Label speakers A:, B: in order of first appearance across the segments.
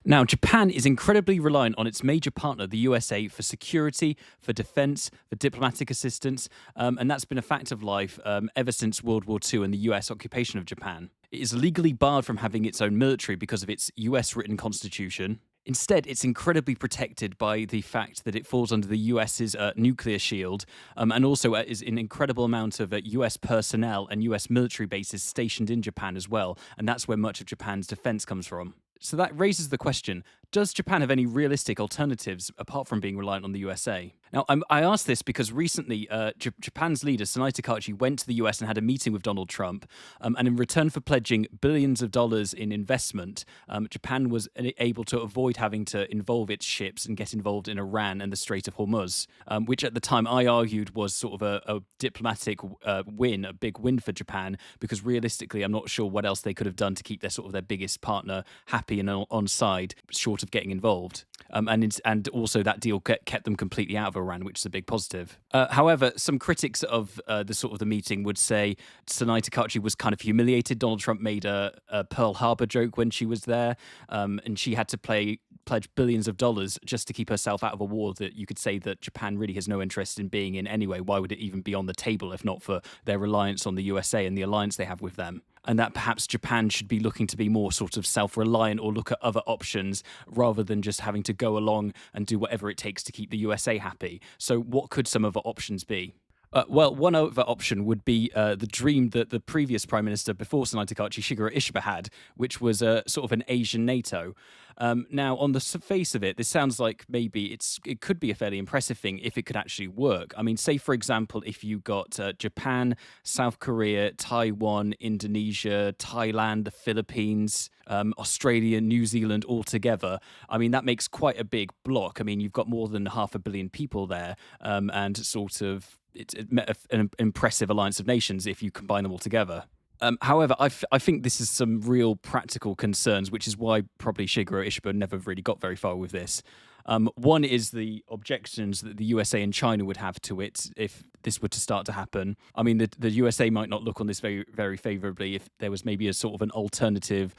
A: Now, Japan is incredibly reliant on its major partner, the USA, for security, for defense, for diplomatic assistance, and that's been a fact of life ever since World War II and the US occupation of Japan. It is legally barred from having its own military because of its US written constitution. Instead, it's incredibly protected by the fact that it falls under the US's nuclear shield, and also is an incredible amount of US personnel and US military bases stationed in Japan as well, and that's where much of Japan's defense comes from. So that raises the question, does Japan have any realistic alternatives apart from being reliant on the USA? Now, I ask this because recently Japan's leader, Sanae Takaichi, went to the US and had a meeting with Donald Trump. And in return for pledging billions of dollars in investment, Japan was able to avoid having to involve its ships and get involved in Iran and the Strait of Hormuz, which at the time I argued was sort of a diplomatic win, a big win for Japan, because realistically, I'm not sure what else they could have done to keep their biggest partner happy and on side, short of getting involved. And also that deal kept them completely out of Iran, which is a big positive. However, some critics of the meeting would say Sanae Takaichi was kind of humiliated. Donald Trump made a Pearl Harbor joke when she was there, and she had to pledge billions of dollars just to keep herself out of a war that you could say that Japan really has no interest in being in anyway. Why would it even be on the table if not for their reliance on the USA and the alliance they have with them? And that perhaps Japan should be looking to be more sort of self-reliant or look at other options rather than just having to go along and do whatever it takes to keep the USA happy. So what could some other options be? Well, one other option would be the dream that the previous Prime Minister before Sanae Takaichi, Shigeru Ishiba, had, which was sort of an Asian NATO. Now, on the face of it, this sounds like maybe it could be a fairly impressive thing if it could actually work. I mean, say, for example, if you got Japan, South Korea, Taiwan, Indonesia, Thailand, the Philippines, Australia, New Zealand all together. I mean, that makes quite a big block. I mean, you've got more than 500 million people there, and sort of it's an impressive alliance of nations if you combine them all together. However, I think this is some real practical concerns, which is why probably Shigeru Ishiba never really got very far with this. One is the objections that the USA and China would have to it if this were to start to happen. I mean, the USA might not look on this very, very favorably if there was maybe a sort of an alternative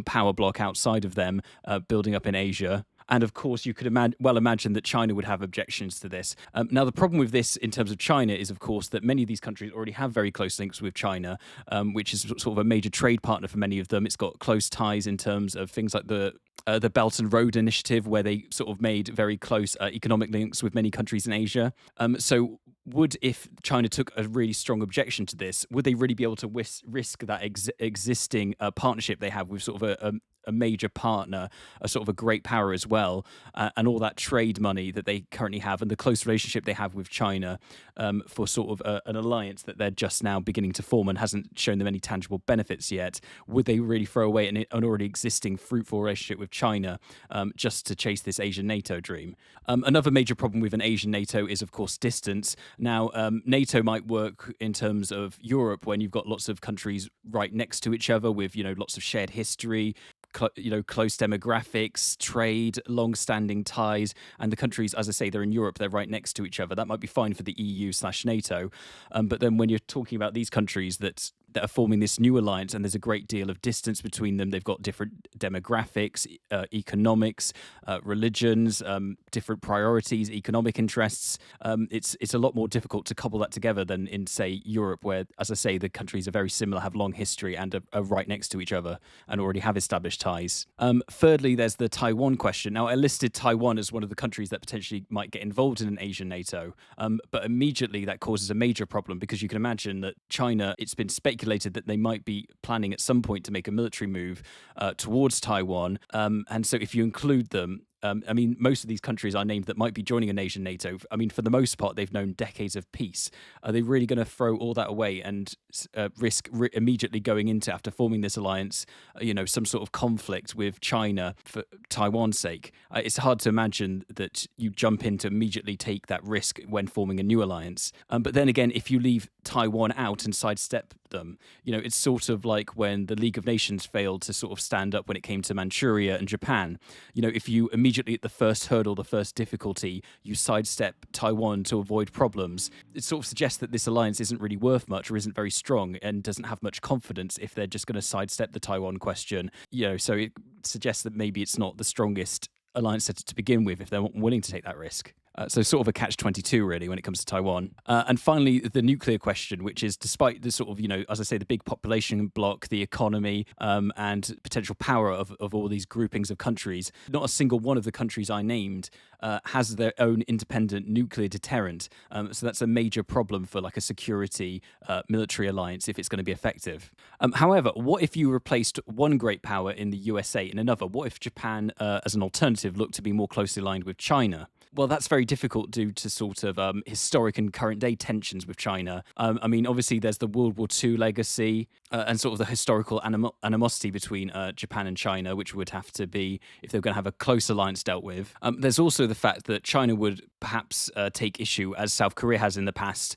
A: power block outside of them building up in Asia. And of course, you could imagine that China would have objections to this. Now, the problem with this in terms of China is, of course, that many of these countries already have very close links with China, which is sort of a major trade partner for many of them. It's got close ties in terms of things like the Belt and Road Initiative, where they sort of made very close economic links with many countries in Asia. So if China took a really strong objection to this, would they really be able to risk that existing partnership they have with sort of a major partner, a sort of a great power as well, and all that trade money that they currently have and the close relationship they have with China for sort of an alliance that they're just now beginning to form and hasn't shown them any tangible benefits yet? Would they really throw away an already existing fruitful relationship with China just to chase this Asian NATO dream? Another major problem with an Asian NATO is, of course, distance. Now, NATO might work in terms of Europe when you've got lots of countries right next to each other with, lots of shared history, close demographics, trade, long-standing ties, and the countries, as I say, they're in Europe, they're right next to each other. That might be fine for the EU/NATO, but then when you're talking about these countries that are forming this new alliance and there's a great deal of distance between them, they've got different demographics, economics, religions, different priorities, economic interests. It's a lot more difficult to couple that together than in, say, Europe, where, as I say, the countries are very similar, have long history, and are right next to each other and already have established ties. Thirdly, there's the Taiwan question. Now, I listed Taiwan as one of the countries that potentially might get involved in an Asian NATO, but immediately that causes a major problem because you can imagine that China, it's been speculated that they might be planning at some point to make a military move towards Taiwan. And so if you include them, I mean, most of these countries are named that might be joining an Asian NATO. I mean, for the most part, they've known decades of peace. Are they really going to throw all that away and risk immediately going into, after forming this alliance, some sort of conflict with China for Taiwan's sake? It's hard to imagine that you jump in to immediately take that risk when forming a new alliance. But then again, if you leave Taiwan out and sidestep them. It's sort of like when the League of Nations failed to sort of stand up when it came to Manchuria and Japan. If you immediately at the first hurdle, the first difficulty, you sidestep Taiwan to avoid problems, it sort of suggests that this alliance isn't really worth much or isn't very strong and doesn't have much confidence if they're just going to sidestep the Taiwan question. So it suggests that maybe it's not the strongest alliance to begin with if they're not willing to take that risk. So sort of a catch-22 really when it comes to Taiwan. And finally, the nuclear question, which is despite the sort of, as I say, the big population block, the economy, and potential power of all these groupings of countries, not a single one of the countries I named has their own independent nuclear deterrent. So that's a major problem for like a security military alliance if it's going to be effective. However, what if you replaced one great power in the USA in another? What if Japan, as an alternative, looked to be more closely aligned with China? Well, that's very difficult due to sort of historic and current day tensions with China. Obviously, there's the World War II legacy and sort of the historical animosity between Japan and China, which would have to be, if they're going to have a close alliance, dealt with. There's also the fact that China would perhaps take issue, as South Korea has in the past,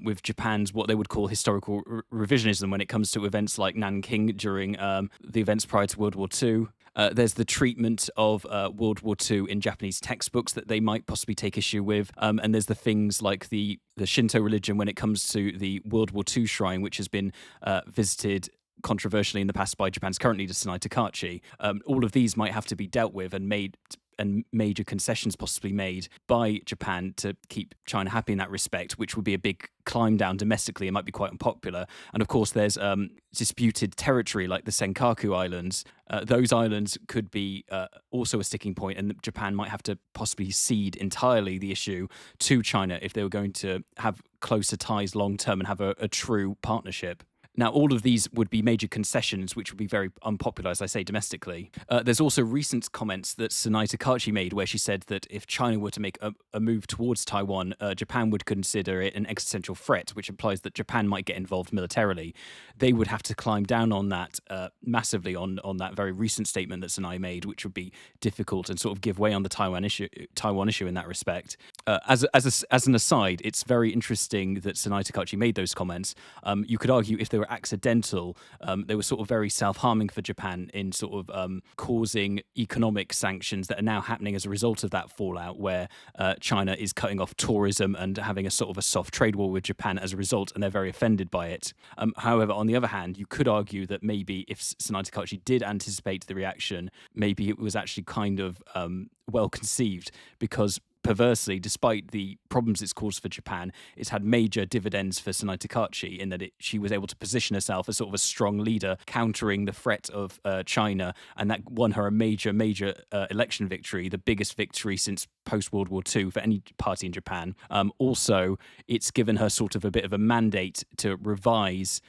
A: with Japan's what they would call historical revisionism when it comes to events like Nanking during the events prior to World War II. There's the treatment of World War II in Japanese textbooks that they might possibly take issue with. And there's the things like the Shinto religion when it comes to the World War II shrine, which has been visited controversially in the past by Japan's current leader, Sanae Takaichi. All of these might have to be dealt with and major concessions possibly made by Japan to keep China happy in that respect, which would be a big climb down domestically. It might be quite unpopular. And of course, there's disputed territory like the Senkaku Islands. Those islands could be also a sticking point, and Japan might have to possibly cede entirely the issue to China if they were going to have closer ties long term and have a true partnership. Now, all of these would be major concessions, which would be very unpopular, as I say, domestically. There's also recent comments that Sanae Takaichi made where she said that if China were to make a move towards Taiwan, Japan would consider it an existential threat, which implies that Japan might get involved militarily. They would have to climb down on that massively on that very recent statement that Sanae made, which would be difficult and sort of give way on the Taiwan issue in that respect. As an aside, it's very interesting that Sanae Takaichi made those comments. You could argue if they were accidental, they were sort of very self-harming for Japan in sort of causing economic sanctions that are now happening as a result of that fallout, where China is cutting off tourism and having a sort of a soft trade war with Japan as a result, and they're very offended by it. However, on the other hand, you could argue that maybe if Sanae Takaichi did anticipate the reaction, maybe it was actually kind of well conceived, because perversely, despite the problems it's caused for Japan, it's had major dividends for Sanae Takaichi in that she was able to position herself as sort of a strong leader countering the threat of China, and that won her a major election victory, the biggest victory since post-World War II for any party in Japan. Also, it's given her sort of a bit of a mandate to revise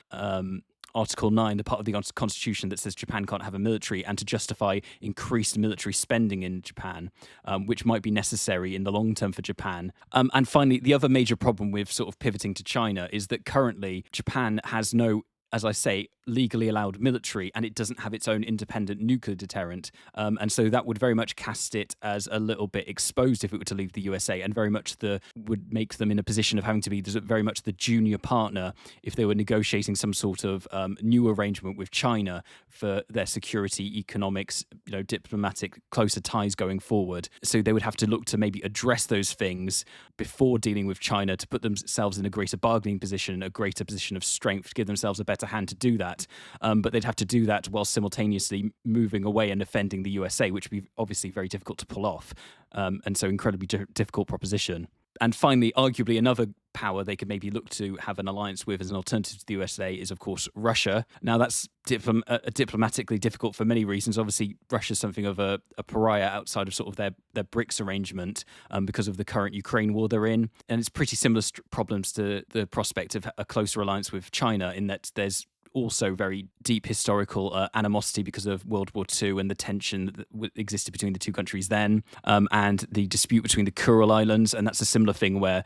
A: Article 9, the part of the Constitution that says Japan can't have a military, and to justify increased military spending in Japan, which might be necessary in the long term for Japan. And finally, the other major problem with sort of pivoting to China is that currently Japan has no, as I say, legally allowed military, and it doesn't have its own independent nuclear deterrent. And so that would very much cast it as a little bit exposed if it were to leave the USA, and very much would make them in a position of having to be very much the junior partner if they were negotiating some sort of new arrangement with China for their security, economics, diplomatic closer ties going forward. So they would have to look to maybe address those things before dealing with China to put themselves in a greater bargaining position, a greater position of strength, give themselves a better hand to do that. But they'd have to do that while simultaneously moving away and offending the USA, which would be obviously very difficult to pull off. And so incredibly difficult proposition. And finally, arguably another power they could maybe look to have an alliance with as an alternative to the USA is, of course, Russia. Now, that's diplomatically difficult for many reasons. Obviously, Russia's something of a pariah outside of sort of their BRICS arrangement because of the current Ukraine war they're in. And it's pretty similar problems to the prospect of a closer alliance with China, in that there's also very deep historical animosity because of World War II and the tension that existed between the two countries then, and the dispute between the Kuril Islands. And that's a similar thing where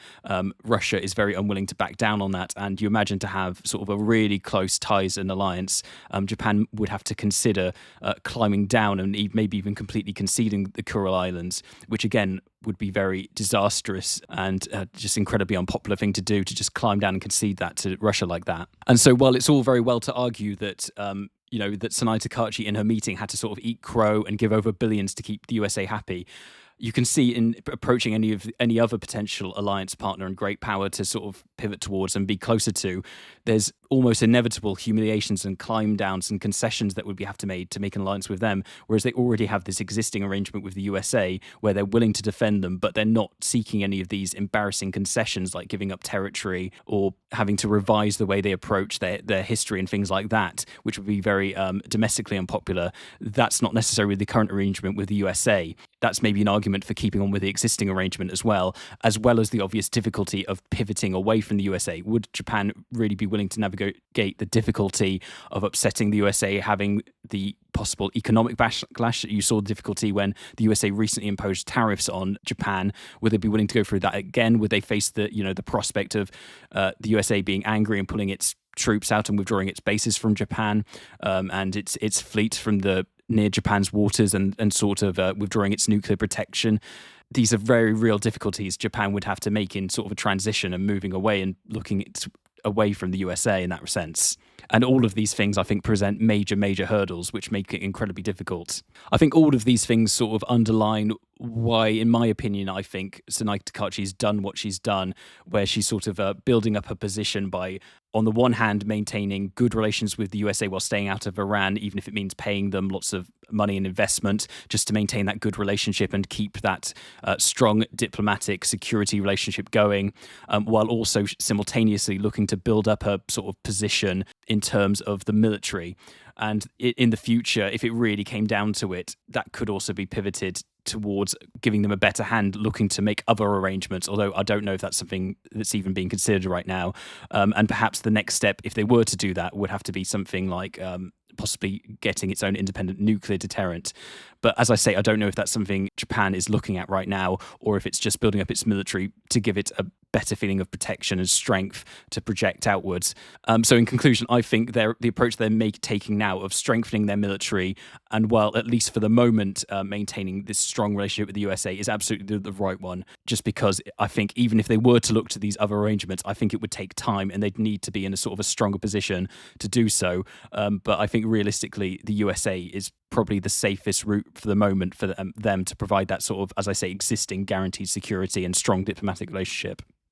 A: Russia is very unwilling to back down on that. And you imagine to have sort of a really close ties and alliance, Japan would have to consider climbing down and maybe even completely conceding the Kuril Islands, which again would be very disastrous and just incredibly unpopular thing to do, to just climb down and concede that to Russia like that. And so while it's all very well to argue that that Sanae Takaichi in her meeting had to sort of eat crow and give over billions to keep the USA happy, you can see in approaching any other potential alliance partner and great power to sort of pivot towards and be closer to, there's almost inevitable humiliations and climb downs and concessions that would have to made to make an alliance with them, whereas they already have this existing arrangement with the USA where they're willing to defend them, but they're not seeking any of these embarrassing concessions like giving up territory or having to revise the way they approach their history and things like that, which would be very domestically unpopular. That's not necessarily the current arrangement with the USA. That's maybe an argument for keeping on with the existing arrangement as well as the obvious difficulty of pivoting away from the USA. Would Japan really be willing to navigate the difficulty of upsetting the USA, having the possible economic backlash? You saw the difficulty when the USA recently imposed tariffs on Japan. Would they be willing to go through that again? Would they face the prospect of the USA being angry and pulling its troops out and withdrawing its bases from Japan and its fleet from the near Japan's waters and sort of withdrawing its nuclear protection? These are very real difficulties Japan would have to make in sort of a transition and moving away and looking away from the USA in that sense. And all of these things, I think, present major hurdles, which make it incredibly difficult. I think all of these things sort of underline why, in my opinion, I think Sanae Takaichi's done what she's done, where she's sort of building up her position by, on the one hand, maintaining good relations with the USA while staying out of Iran, even if it means paying them lots of money and investment just to maintain that good relationship and keep that strong diplomatic security relationship going, while also simultaneously looking to build up her sort of position in terms of the military. And in the future, if it really came down to it, that could also be pivoted towards giving them a better hand, looking to make other arrangements, although I don't know if that's something that's even being considered right now. And perhaps the next step, if they were to do that, would have to be something like possibly getting its own independent nuclear deterrent. But as I say, I don't know if that's something Japan is looking at right now, or if it's just building up its military to give it a better feeling of protection and strength to project outwards. So in conclusion, I think the approach they're taking now of strengthening their military, and while at least for the moment maintaining this strong relationship with the USA, is absolutely the right one. Just because I think even if they were to look to these other arrangements, I think it would take time and they'd need to be in a sort of a stronger position to do so. But I think realistically, the USA is probably the safest route for the moment for them to provide that sort of, as I say, existing guaranteed security and strong diplomatic relationship.